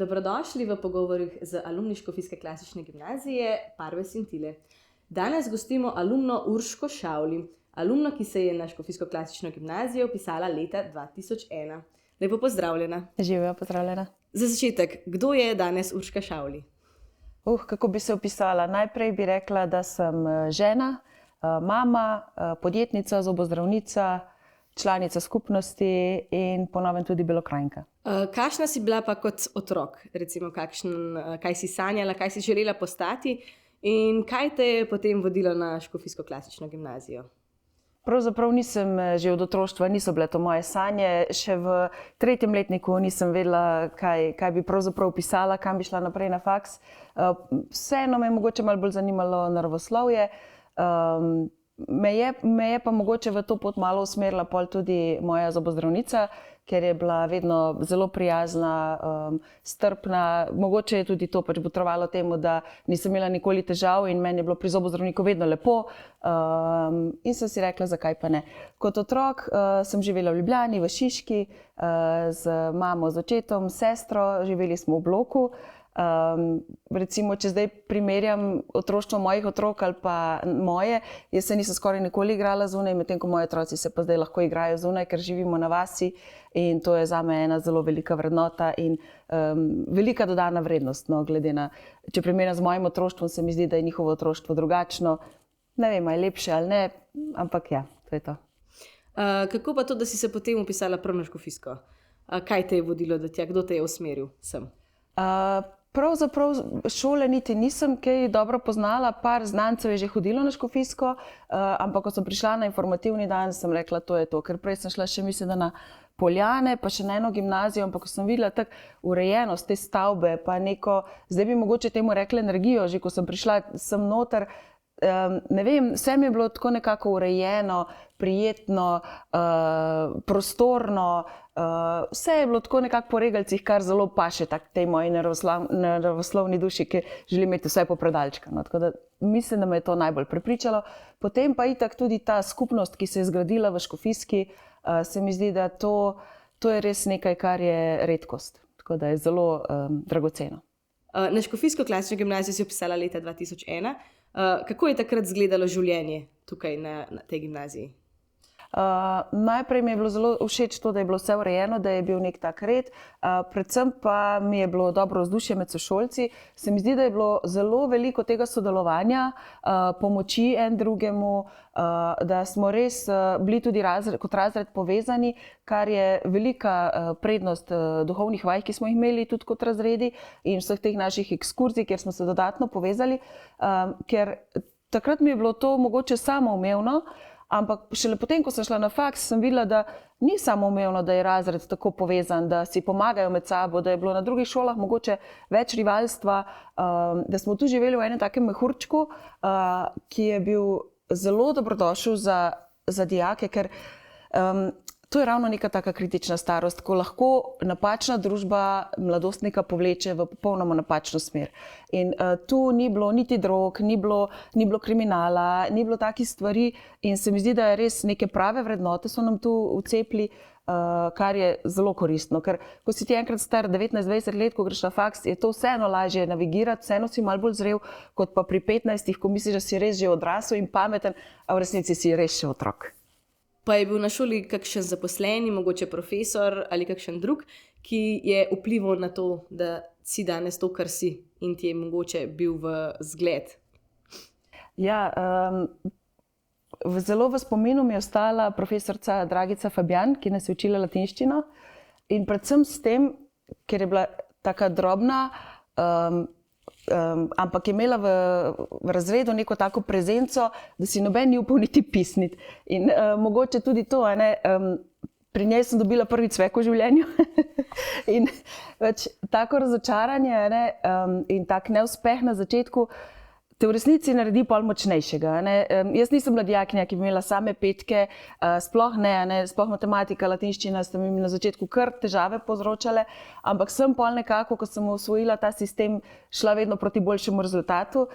Dobrodošli v pogovorih z alumni Škofijske klasične gimnazije Parve Sintile. Danes gostimo alumno Urško Šavli, alumno, ki se je na Škofijsko klasično gimnazijo vpisala leta 2001. Lepo pozdravljena. Živijo, pozdravljena. Za začetek, kdo je danes Urška Šavli? Kako bi se opisala? Najprej bi rekla, da sem žena, mama, podjetnica, zobozdravnica, članica skupnosti in po novem tudi Belokranjka. Kakšna si bila pa kot otrok? Recimo, kaj si sanjala, kaj si želela postati in kaj te je potem vodilo na Škofijsko klasično gimnazijo? Pravzaprav nisem že od otroštva, niso bile to moje sanje. Še v 3. letniku nisem vedela, kaj bi pravzaprav pisala, kam bi šla naprej na faks. Vseeno me je mogoče malo bolj zanimalo naravoslovje. Me je pa mogoče v to pot malo usmerila pol tudi moja zobozdravnica, ker je bila vedno zelo prijazna, strpna. Mogoče je tudi to botrovalo temu, da nisem imela nikoli težav in meni je bilo pri zobozdravniku vedno lepo. In sem si rekla, zakaj pa ne. Kot otrok sem živela v Ljubljani, v Šiški, z mamo, z očetom, sestro, živeli smo v bloku. Recimo, če zdaj primerjam otroštvo mojih otrok ali pa moje, jaz se nisem skoraj nikoli igrala zunaj, medtem ko moji otroci se pa zdaj lahko igrajo zunaj, ker živimo na vasi in to je zame ena zelo velika vrednota in velika dodana vrednost. No, glede na, če primerjam z mojim otroštvom, se mi zdi, da je njihovo otroštvo drugačno. Ne vem, ali je lepše ali ne, ampak ja, to je to. Kako pa to, da si se potem vpisala prav na Škofijsko? Kaj te je vodilo do tja? Kdo te je usmeril sem? Pravzaprav šole niti nisem kaj dobro poznala, par znancev je že hodilo na Škofijsko, ampak ko sem prišla na informativni dan, sem rekla, to je to, ker prej sem šla še mislim, da na Poljane, pa še na eno gimnazijo, ampak ko sem videla tako urejenost te stavbe, pa neko, zdaj bi mogoče temu rekla energijo, že ko sem prišla sem noter, ne vem, vse mi je bilo tako nekako urejeno, prijetno, prostorno, vse je bilo tako nekako po regalcih, kar zelo paše tej moji naravoslovni duši, ki želi imeti vse po predalčka. No, tako da mislim, da me je to najbolj prepričalo. Potem pa itak tudi ta skupnost, ki se je zgradila v Škofijski, se mi zdi, da to je res nekaj, kar je redkost. Tako da je zelo dragoceno. Na Škofijsko klasično gimnazijo si vpisala leta 2001. Kako je takrat izgledalo življenje tukaj na tej gimnaziji? Najprej mi je bilo zelo všeč to, da je bilo vse urejeno, da je bil nek tak red, predvsem pa mi je bilo dobro vzdušje med sošolci. Se mi zdi, da je bilo zelo veliko tega sodelovanja, pomoči en drugemu, da smo res bili tudi kot razred povezani, kar je velika prednost duhovnih vaj, ki smo jih imeli tudi kot razredi in vseh teh naših ekskurzij, kjer smo se dodatno povezali, ker takrat mi je bilo to mogoče samoumevno. Ampak šele potem, ko sem šla na faks, sem videla, da ni samoumevno, da je razred tako povezan, da si pomagajo med sabo, da je bilo na drugih šolah mogoče več rivalstva, da smo tu živeli v enem takem mehurčku, ki je bil zelo dobrodošel za dijake, ker to je ravno neka taka kritična starost, ko lahko napačna družba mladostnika povleče v popolnoma napačno smer. In tu ni bilo niti drog, ni bilo kriminala, ni bilo takih stvari in se mi zdi, da je res neke prave vrednote so nam tu vcepili, kar je zelo koristno. Ker ko si ti enkrat star 19-20 let, ko greš na faks, je to vseeno lažje navigirati, vseeno si malo bolj zrel, kot pa pri 15, ko misliš, da si res že odrasel in pameten, a v resnici si res še otrok. Pa je bil na šoli kakšen zaposleni, mogoče profesor ali kakšen drug, ki je vplival na to, da si danes to, kar si in ti je mogoče bil v zgled? Ja, zelo v spominu mi je ostala profesorica Dragica Fabjan, ki nas je učila latinščino in predvsem s tem, ker je bila taka drobna, ampak je imela v razredu neko tako prezenco, da si noben ni upal niti pisniti. In mogoče tudi to, pri njej sem dobila prvi cvek v življenju. In tako razočaranje in tak neuspeh na začetku, te v resnici naredi pol močnejšega. Jaz nisem mladijakinja, ki bi imela same petke, sploh ne, sploh matematika, latinščina sta mi na začetku kar težave povzročale, ampak sem pol nekako, ko sem usvojila ta sistem, šla vedno proti boljšemu rezultatu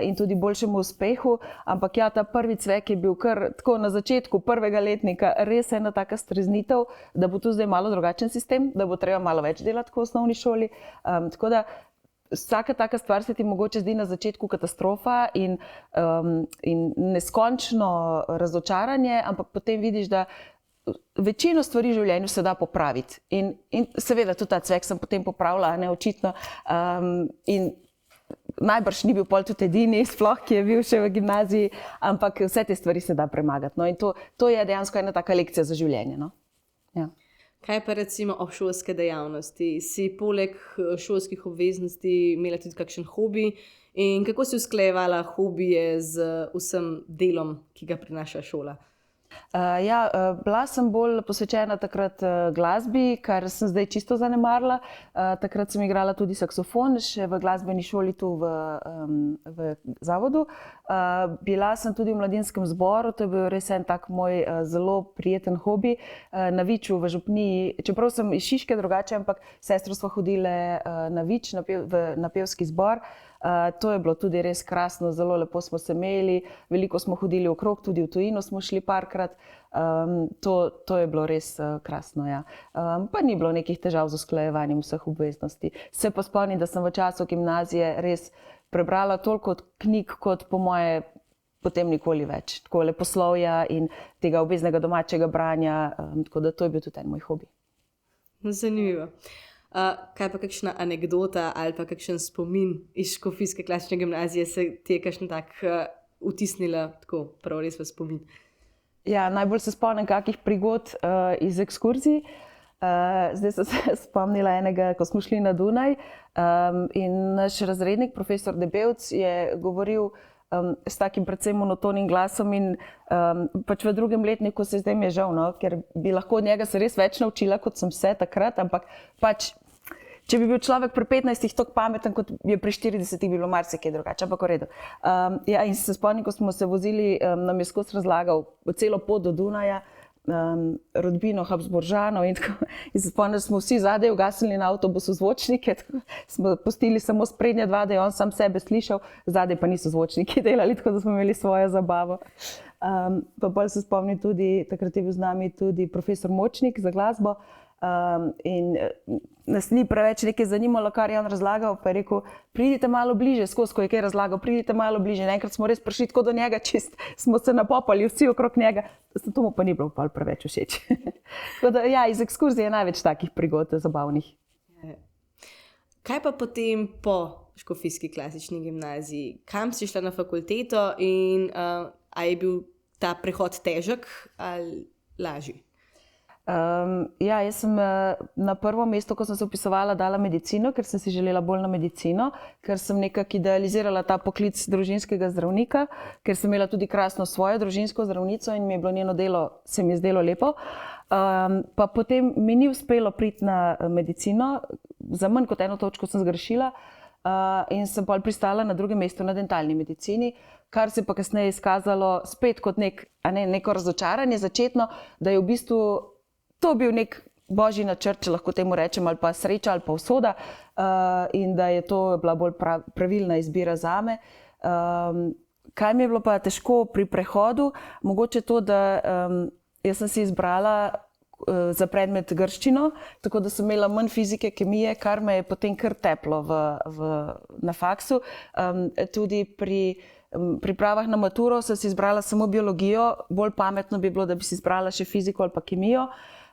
in tudi boljšemu uspehu, ampak ja, ta prvi cvek je bil kar tako na začetku prvega letnika res ena taka streznitev, da bo tu zdaj malo drugačen sistem, da bo treba malo več delati v osnovni šoli, tako da vsaka taka stvar se ti mogoče zdi na začetku katastrofa in neskončno razočaranje, ampak potem vidiš, da večino stvari v življenju se da popraviti. In seveda tudi ta cvek sem potem popravila, očitno. In najbrž ni bil pol tudi edini, sploh, ki je bil še v gimnaziji, ampak vse te stvari se da premagati. No? In to je dejansko ena taka lekcija za življenje. No? Ja. Kaj pa recimo obšolske dejavnosti? Si poleg šolskih obveznosti imela tudi kakšen hobi in kako si usklajevala hobije z vsem delom, ki ga prinaša šola? Bila sem bolj posvečena takrat glasbi, kar sem zdaj čisto zanemarila. Takrat sem igrala tudi saksofon, še v glasbeni šoli tu v zavodu. Bila sem tudi v mladinskem zboru, to je bil res en tak moj zelo prijeten hobi. Na Viču v župniji, čeprav sem iz Šiške drugače, ampak sestro sva hodile na Vič, na pevski zbor. To je bilo tudi res krasno, zelo lepo smo se imeli, veliko smo hodili okrog, tudi v tujino smo šli parkrat. To je bilo res krasno, ja. Pa ni bilo nekih težav z usklajevanjem vseh obveznosti. Se pa spomnim, da sem v času gimnazije res prebrala toliko knjig, kot po moje potem nikoli več. Tako leposlovja in tega obveznega domačega branja, tako da to je bil tudi en moj hobi. Zanimivo. Kaj pa kakšna anekdota ali pa kakšen spomin iz Škofijske klasične gimnazije se ti je kakšna tak vtisnila tako prav res v spomin? Ja, najbolj se spomnim kakih prigod iz ekskurzij. Zdaj sem se spomnila enega, ko smo šli na Dunaj in naš razrednik, profesor Debevc, je govoril s takim predvsem monotonim glasom in pač v drugem letniku se zdaj mi je žal, no, ker bi lahko od njega se res več naučila, kot sem se takrat, ampak pač, če bi bil človek pri 15 tako pameten, kot je pri 40, bi bilo marsikaj drugače, ampak v redu. Ja, in se spomnim, ko smo se vozili, nam je skozi razlagal celo pot do Dunaja, rodbino Habsburžanov in tako. In se spomnim, da smo vsi zadaj ugasnili na avtobusu zvočnike, smo pustili samo sprednja dva, da je on sam sebe slišal, zadaj pa niso zvočniki delali, tako da smo imeli svojo zabavo. Pa bolj se spomnim tudi, takrat je bil z nami tudi profesor Močnik za glasbo in nas ni preveč nekaj zanimalo, kar je on razlagal, pa je rekel, pridite malo bliže, skozi ko je kaj razlagal, pridite malo bliže. Enkrat smo res prišli tako do njega, čist smo se napopali vsi okrog njega, to mu pa ni bilo preveč všeč. Tako da ja, iz ekskurzije je največ takih prigod zabavnih. Kaj pa potem po Škofijski klasični gimnaziji? Kam si šla na fakulteto in a je bil ta prehod težek ali lažji? Ja, jaz sem na prvo mesto, ko sem se vpisovala, dala medicino, ker sem si želela bolj na medicino, ker sem nekako idealizirala ta poklic družinskega zdravnika, ker sem imela tudi krasno svojo družinsko zdravnico in mi je bilo njeno delo, se mi je zdelo lepo. Pa potem mi ni uspelo priti na medicino, za manj kot eno točko sem zgrešila in sem pol pristala na drugem mestu na dentalni medicini, kar se pa kasneje izkazalo spet kot neko razočaranje začetno, da je v bistvu to bil nek božji načrt, če lahko temu rečem, ali pa sreča, ali pa usoda in da je to bila bolj pravilna izbira zame. Kaj mi je bilo pa težko pri prehodu? Mogoče to, da jaz sem si izbrala za predmet grščino, tako da sem imela manj fizike, kemije, kar me je potem kar teplo na faksu. Tudi pri pripravah na maturo sem si izbrala samo biologijo, bolj pametno bi bilo, da bi si izbrala še fiziko ali pa kemijo.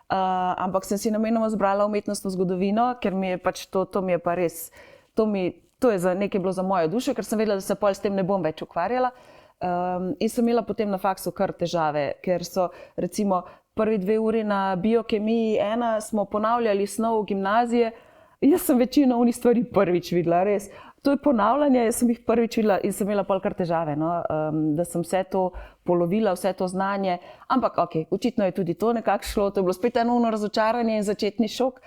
Ampak sem si namenoma izbrala umetnostno zgodovino, ker mi je pač to mi je pa res, to je za nekaj bilo za mojo dušo, ker sem vedela, da se pol s tem ne bom več ukvarjala. In sem imela potem na faksu kar težave, ker so recimo prvi 2 uri na biokemiji 1 smo ponavljali snov gimnazije. Jaz sem večino unih stvari prvič videla, res. To je ponavljanje, jaz sem jih prvič videla in sem imela pol kar težave, no? Da sem vse to polovila, vse to znanje. Ampak ok, očitno je tudi to nekako šlo, to je bilo spet eno razočaranje in začetni šok.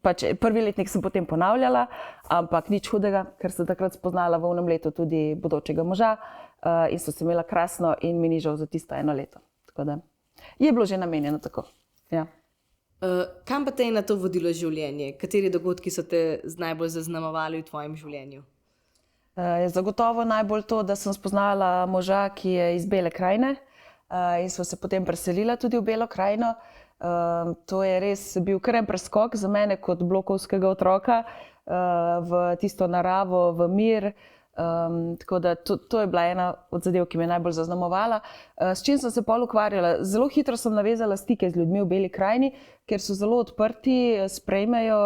pač prvi letnik sem potem ponavljala, ampak nič hudega, ker sem takrat spoznala v onem letu tudi bodočega moža in so se imela krasno in mi ni žal za tisto 1 leto. Tako da je bilo že namenjeno tako. Ja. Kam pa te je na to vodilo življenje? Kateri dogodki so te najbolj zaznamovali v tvojem življenju? Zagotovo najbolj to, da sem spoznala moža, ki je iz Bele krajine in smo se potem preselila tudi v Belo krajino. To je res bil kar en preskok za mene kot blokovskega otroka v tisto naravo, v mir. Tako da to je bila ena od zadev, ki me je najbolj zaznamovala. S čim sem se pol ukvarjala? Zelo hitro sem navezala stike z ljudmi v Beli krajini, ker so zelo odprti, sprejmejo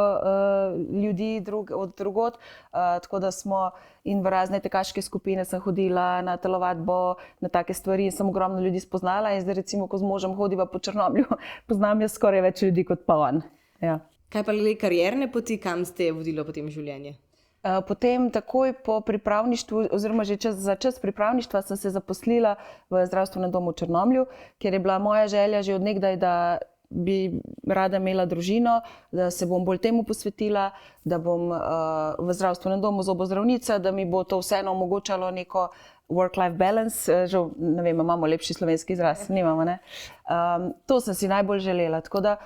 ljudi od drugod. Tako da smo in v razne tekaške skupine sem hodila, na telovadbo, na take stvari in sem ogromno ljudi spoznala. In zdaj recimo, ko z možem hodiva po Črnomlju, poznam jaz skoraj več ljudi kot pa on. Ja. Kaj pa glede karierne poti, kam ste vodilo potem življenje? Potem takoj po pripravništvu, oziroma že za čas pripravništva sem se zaposlila v zdravstvenem domu v Črnomlju, ker je bila moja želja že od nekdaj, da bi rada imela družino, da se bom bolj temu posvetila, da bom v zdravstvenem domu zobozdravnica, da mi bo to vseeno omogočalo neko work-life balance. Žal, ne vem, imamo lepši slovenski izraz, nimamo, ne? To sem si najbolj želela, tako da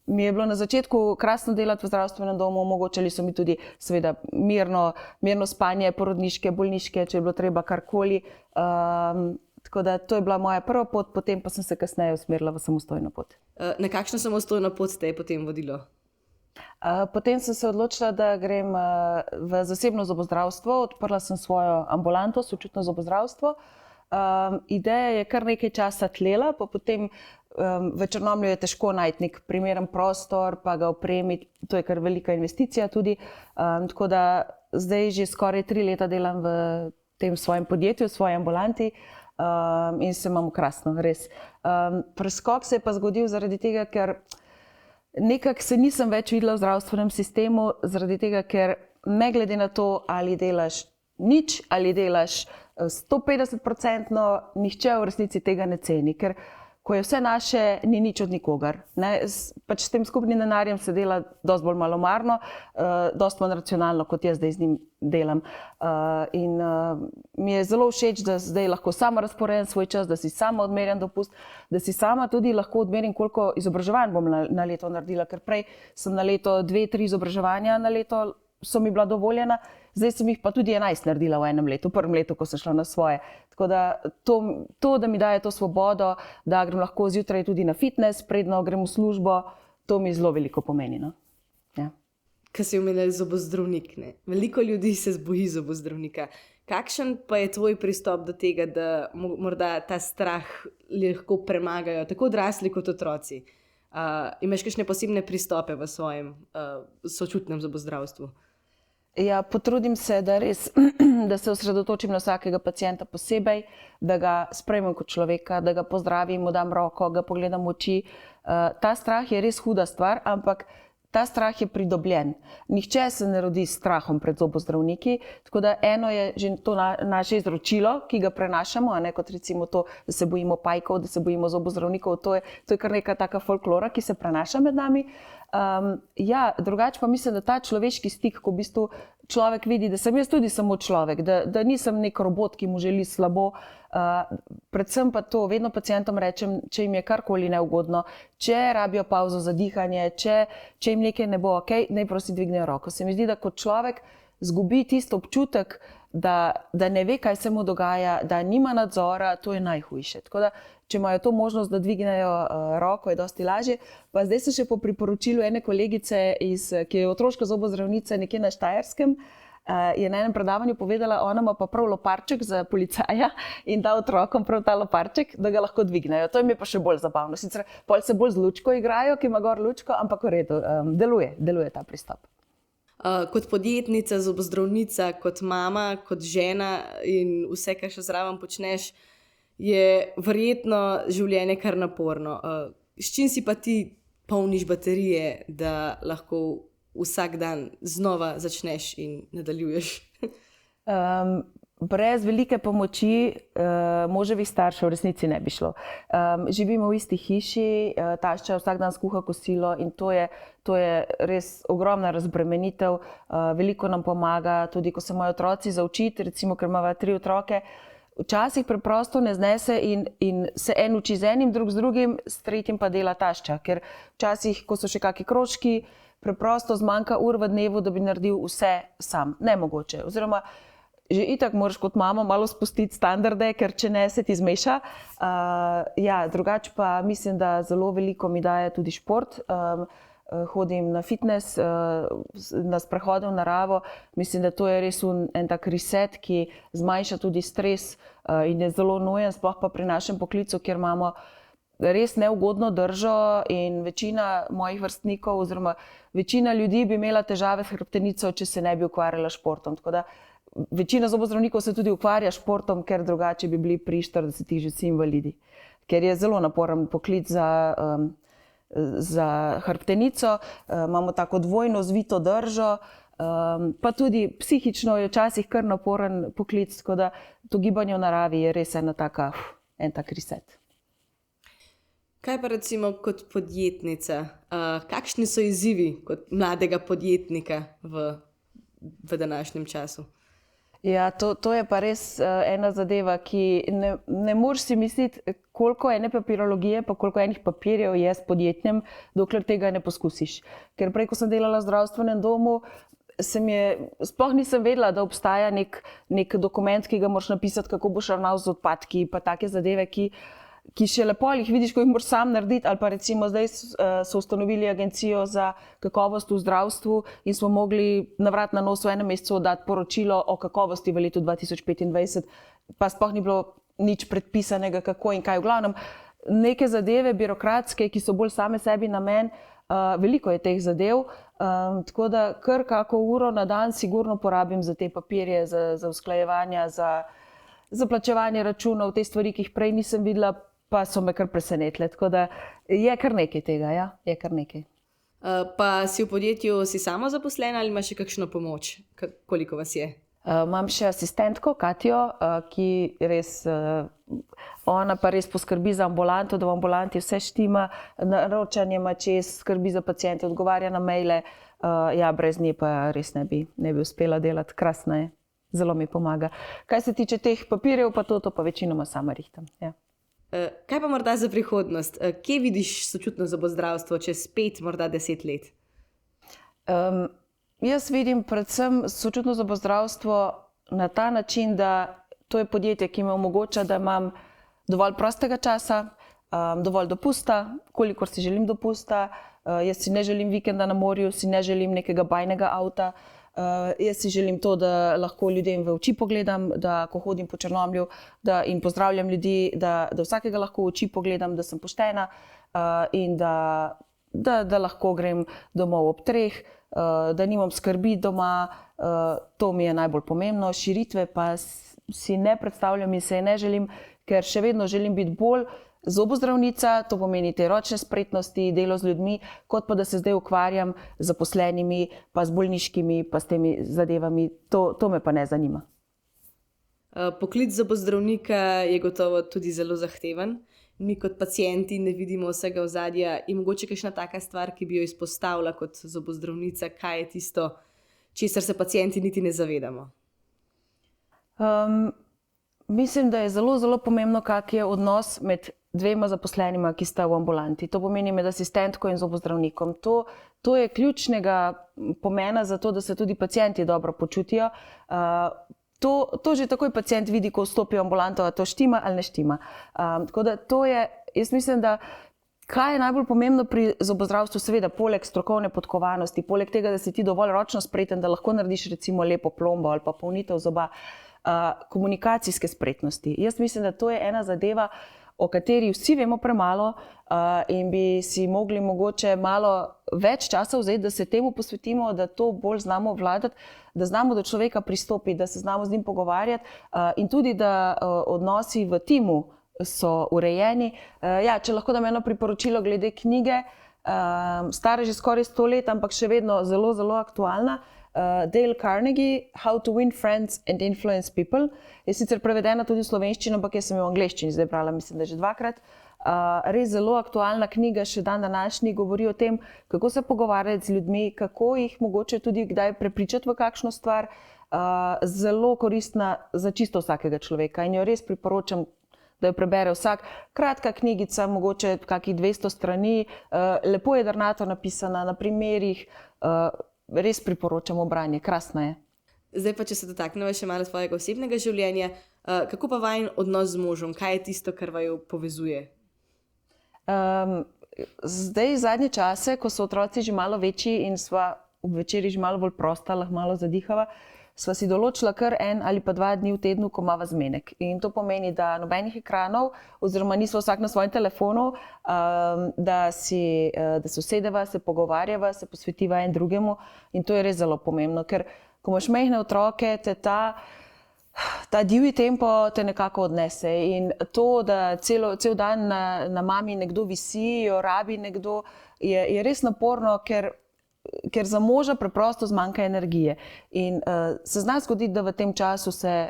mi je bilo na začetku krasno delati v zdravstvenem domu, omogočali so mi tudi seveda mirno spanje, porodniške, bolniške, če je bilo treba karkoli. Tako da to je bila moja prva pot, potem pa sem se kasneje usmerila v samostojno pot. Na kakšno samostojno pot ste potem vodilo? Potem sem se odločila, da grem v zasebno zobozdravstvo, odprla sem svojo ambulanto, sočutno zobozdravstvo. Ideja je kar nekaj časa tlela, pa potem v Črnomlju je težko najti nek primeren prostor, pa ga opremiti, to je kar velika investicija tudi. Tako da zdaj že skoraj 3 leta delam v tem svojem podjetju, v svoji ambulanti in se imamo krasno, res. Preskok se je pa zgodil zaradi tega, ker nekako se nisem več videla v zdravstvenem sistemu, zaradi tega, ker ne glede na to, ali delaš nič, ali delaš 150%, nihče v resnici tega ne ceni, ker ko je vse naše, ni nič od nikogar. Pač s tem skupnim denarjem se dela dosti bolj malomarno, dosti manj racionalno, kot jaz zdaj z njim delam. In mi je zelo všeč, da zdaj lahko sama razporejam svoj čas, da si sama odmerjam dopust, da si sama tudi lahko odmerim, koliko izobraževanj bom na leto naredila, ker prej sem na leto 2-3 izobraževanja na leto so mi bila dovoljena, zdaj sem jih pa tudi 11 naredila v enem letu, v prvem letu, ko sem šla na svoje. Tako da to, da mi daje to svobodo, da grem lahko zjutraj tudi na fitness, predno grem v službo, to mi zelo veliko pomeni. No? Ja. Ko si omenila zobozdravnik, ne? Veliko ljudi se boji zobozdravnika. Kakšen pa je tvoj pristop do tega, da morda ta strah lahko premagajo tako odrasli kot otroci? Imaš kakšne posebne pristope v svojem sočutnem zobozdravstvu? Ja, potrudim se, da se osredotočim na vsakega pacienta posebej, da ga sprejmem kot človeka, da ga pozdravim, mu dam roko, ga pogledam v oči. Ta strah je res huda stvar, ampak ta strah je pridobljen. Nihče se ne rodi s strahom pred zobozdravniki, tako da eno je že to naše izročilo, ki ga prenašamo, a ne kot recimo to, da se bojimo pajkov, da se bojimo zobozdravnikov, to je kar neka taka folklora, ki se prenaša med nami. Ja, drugače pa mislim, da ta človeški stik, ko v bistvu človek vidi, da sem jaz tudi samo človek, da nisem nek robot, ki mu želi slabo. Predvsem pa to, vedno pacientom rečem, če jim je karkoli neugodno, če rabijo pauzo za dihanje, če jim nekaj ne bo ok, naj prosim dvignejo roko. Se mi zdi, da kot človek zgubi tisto občutek, da ne ve, kaj se mu dogaja, da nima nadzora, to je najhujše. Tako da, če imajo to možnost, da dvignejo roko, je dosti lažje. Pa zdaj sem še po priporočilu ene kolegice, ki je otroška zobozdravnica nekje na Štajerskem, je na enem predavanju povedala, ona ima pa prav loparček za policaja in da otrokom prav ta loparček, da ga lahko dvignejo. To jim je pa še bolj zabavno. Sicer pol se bolj z lučko igrajo, ki ima gor lučko, ampak v redu, deluje ta pristop. Kot podjetnica, zobozdravnica, kot mama, kot žena in vse, kar še zraven počneš, je verjetno življenje kar naporno. S čim si pa ti polniš baterije, da lahko vsak dan znova začneš in nadaljuješ? brez velike pomoči moževih staršev v resnici ne bi šlo. Živimo v isti hiši, tašča vsak dan skuha kosilo in to je res ogromna razbremenitev, veliko nam pomaga, tudi ko se moji otroci zaučiti, recimo, ker imamo 3 otroke, včasih preprosto ne znese in se en uči z enim, drug z drugim, s tretjim pa dela tašča, ker včasih, ko so še kakšni krožki, preprosto zmanjka ur v dnevu, da bi naredil vse sam, nemogoče, oziroma že itak moraš kot mama malo spustiti standarde, ker če ne, se ti zmeša. Drugače pa mislim, da zelo veliko mi daje tudi šport. Hodim na fitness, na sprehode v naravo. Mislim, da to je res en tak reset, ki zmanjša tudi stres in je zelo nujen, sploh pa pri našem poklicu, kjer imamo res neugodno držo in večina mojih vrstnikov oziroma večina ljudi bi imela težave s hrbtenico, če se ne bi ukvarjala športom. Tako da večina zobozdravnikov se tudi ukvarja športom, ker drugače bi bili pri 40 že vsi invalidi. Ker je zelo naporen poklic za hrbtenico, imamo tako dvojno zvito držo, pa tudi psihično je včasih kar naporen poklic, tako da to gibanje v naravi je res en tak reset. Kaj pa recimo kot podjetnica? Kakšni so izzivi kot mladega podjetnika v današnjem času? Ja, to je pa res ena zadeva, ki ne moreš si misliti, koliko ene papirologije, pa koliko enih papirjev je s podjetjem, dokler tega ne poskusiš. Ker prej, ko sem delala v zdravstvenem domu, sploh nisem vedela, da obstaja nek dokument, ki ga moraš napisati, kako boš ravnal z odpadki, pa take zadeve, ki še lepo jih vidiš, ko jih moraš sam narediti, ali pa recimo zdaj so ustanovili agencijo za kakovost v zdravstvu in smo mogli na vrat na nos v enem mesecu dati poročilo o kakovosti v letu 2025, pa sploh ni bilo nič predpisanega, kako in kaj. V glavnem, neke zadeve birokratske, ki so bolj same sebi namen, veliko je teh zadev, tako da kar kako uro na dan sigurno porabim za te papirje, za usklajevanja, za plačevanje računov, te stvari, ki jih prej nisem videla, pa so me kar presenetile. Tako da je kar nekaj tega, ja, je kar nekaj. Pa si v podjetju sama zaposlena ali imaš še kakšno pomoč? Koliko vas je? Imam še asistentko, Katjo, ki res, ona pa res poskrbi za ambulanto, da v ambulanti vse štima, naročanje ima čez, skrbi za paciente, odgovarja na maile. Brez nje pa res ne bi uspela delati, krasna je, zelo mi pomaga. Kaj se tiče teh papirjev, pa to pa večinoma sama rihtam. Ja. Kaj pa morda za prihodnost? Kje vidiš sočutno zobozdravstvo čez 5, morda 10 let? Jaz vidim predvsem sočutno zobozdravstvo na ta način, da to je podjetje, ki me omogoča, da imam dovolj prostega časa, dovolj dopusta, kolikor si želim dopusta. Jaz si ne želim vikenda na morju, si ne želim nekega bajnega avta. Jaz si želim to, da lahko ljudem v oči pogledam, da ko hodim po Črnomlju in pozdravljam ljudi, da vsakega lahko v oči pogledam, da sem poštena in da lahko grem domov ob 3, da nimam skrbi doma. To mi je najbolj pomembno. Širitve pa si ne predstavljam in se je ne želim, ker še vedno želim biti bolj zobozdravnica, to pomeni te ročne spretnosti, delo z ljudmi, kot pa da se zdaj ukvarjam z zaposlenimi, pa z bolniškimi, pa s temi zadevami. To me pa ne zanima. Poklic zobozdravnika je gotovo tudi zelo zahteven. Mi kot pacienti ne vidimo vsega ozadja. In mogoče kakšna taka stvar, ki bi jo izpostavila kot zobozdravnica, kaj je tisto, česar se pacienti niti ne zavedamo? Mislim, da je zelo, zelo pomembno, kak je odnos med 2 zaposlenima, ki sta v ambulanti. To pomeni med asistentko in zobozdravnikom. To je ključnega pomena za to, da se tudi pacienti dobro počutijo. To že takoj pacient vidi, ko vstopi v ambulanto, a to štima ali ne štima. Tako da to je, jaz mislim, da kaj je najbolj pomembno pri zobozdravstvu, seveda poleg strokovne podkovanosti, poleg tega, da si ti dovolj ročno spreten, da lahko narediš recimo lepo plombo ali pa polnitev zoba, komunikacijske spretnosti. Jaz mislim, da to je ena zadeva, o kateri vsi vemo premalo in bi si mogli mogoče malo več časa vzeti, da se temu posvetimo, da to bolj znamo vladati, da znamo do človeka pristopiti, da se znamo z njim pogovarjati in tudi, da odnosi v timu so urejeni. Če lahko dam eno priporočilo glede knjige, stara že skoraj 100 let, ampak še vedno zelo, zelo aktualna. Dale Carnegie, How to Win Friends and Influence People. Je sicer prevedena tudi v slovenščino, ampak jaz sem jo v angleščini zdaj brala, mislim, da že dvakrat. Res zelo aktualna knjiga, še dan današnji, govori o tem, kako se pogovarjati z ljudmi, kako jih mogoče tudi kdaj prepričati v kakšno stvar. Zelo koristna za čisto vsakega človeka in jo res priporočam, da jo prebere vsak. Kratka knjigica, mogoče kakih 200 strani, lepo je drnato napisana, na primerih, res priporočamo branje, krasna je. Zdaj pa, če se dotaknemo še malo svojega osebnega življenja, kako pa vajen odnos z možem, kaj je tisto, kar vaju povezuje? Zdaj, zadnje čase, ko so otroci že malo večji in sva ob večeri že malo bolj prosta, lahko malo zadihava, sva si določila kar 1 ali pa 2 dni v tednu, ko imava zmenek. In to pomeni, da nobenih ekranov, oziroma nisva vsak na svojem telefonu, da se usedeva, se pogovarjava, se posvetiva en drugemu. In to je res zelo pomembno, ker ko imaš majhne otroke, te ta divji tempo te nekako odnese. In to, da cel dan na mami nekdo visi, jo rabi nekdo, je res naporno, ker za moža preprosto zmanjka energije. In se zna zgoditi, da v tem času se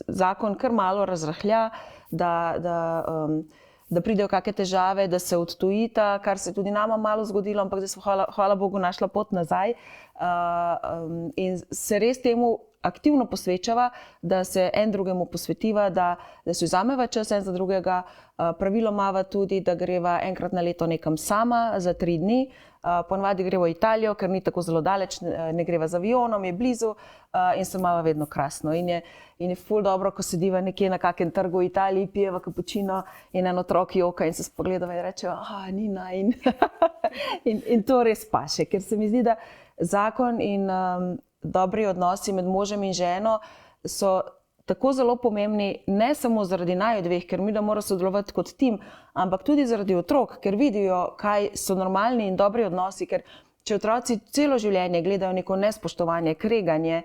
zakon kar malo razrahlja, da pridejo kakšne težave, da se odtujita, kar se tudi nama malo zgodilo, ampak zdaj smo hvala Bogu našla pot nazaj. In se res temu aktivno posvečava, da se en drugemu posvetiva, da se vzameva čas en za drugega. Praviloma tudi, da greva enkrat na leto nekam sama za 3 dni. Ponavadi greva v Italijo, ker ni tako zelo daleč, ne greva z avionom, je blizu in se imava vedno krasno. In je ful dobro, ko sediva nekje na kakem trgu v Italiji, pijeva kapučino in en otrok joka in se spogledava in rečeva, Nina. In to res paše, ker se mi zdi, da zakon in dobri odnosi med možem in ženo so tako zelo pomembni, ne samo zaradi naju dveh, ker mi da mora sodelovati kot tim, ampak tudi zaradi otrok, ker vidijo, kaj so normalni in dobri odnosi, ker če otroci celo življenje gledajo neko nespoštovanje, kreganje,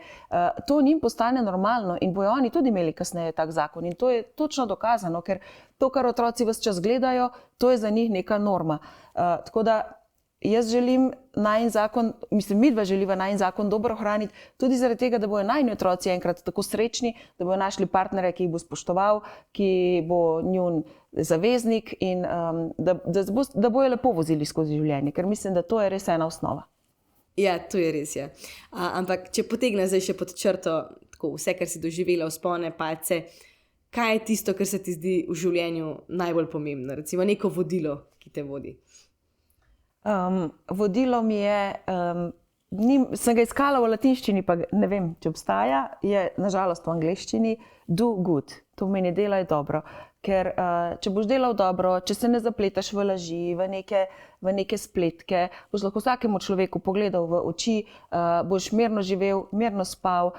to njim postane normalno in bojo oni tudi imeli kasneje tak zakon. In to je točno dokazano, ker to, kar otroci ves čas gledajo, to je za njih neka norma. Tako da jaz želim najin zakon, mislim, midva želiva najin zakon dobro ohraniti, tudi zaradi tega, da bojo najini otroci enkrat tako srečni, da bojo našli partnerja, ki jih bo spoštoval, ki bo njun zaveznik in da bojo lepo vozili skozi življenje, ker mislim, da to je res ena osnova. Ja, to je res, ja. Ampak, če potegne zdaj še pod črto tako vse, kar si doživela, vzpone, padce, kaj je tisto, kar se ti zdi v življenju najbolj pomembno? Recimo neko vodilo, ki te vodi. Vodilo mi je, sem ga iskala v latinščini, pa ne vem, če obstaja, je nažalost v angleščini do good. To pomeni delaj dobro. Ker če boš delal dobro, če se ne zapletaš v laži, v neke spletke, boš lahko vsakemu človeku pogledal v oči, boš mirno živel, mirno spal,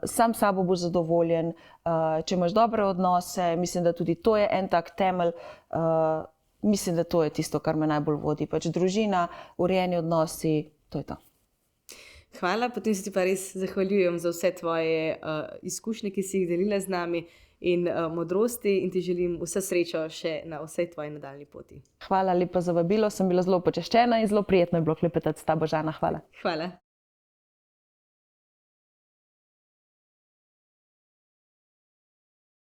sam s sabo boš zadovoljen. Če imaš dobre odnose, mislim, da tudi to je en tak temelj. Mislim, da to je tisto, kar me najbolj vodi. Pač družina, urejeni odnosi, to je to. Hvala, potem se ti pa res zahvaljujem za vse tvoje izkušnje, ki si jih delila z nami in modrosti in ti želim vse srečo še na vsej tvoji nadaljnji poti. Hvala lepa za vabilo, sem bila zelo počaščena in zelo prijetno je bilo klepetati s tabo, Žana. Hvala. Hvala.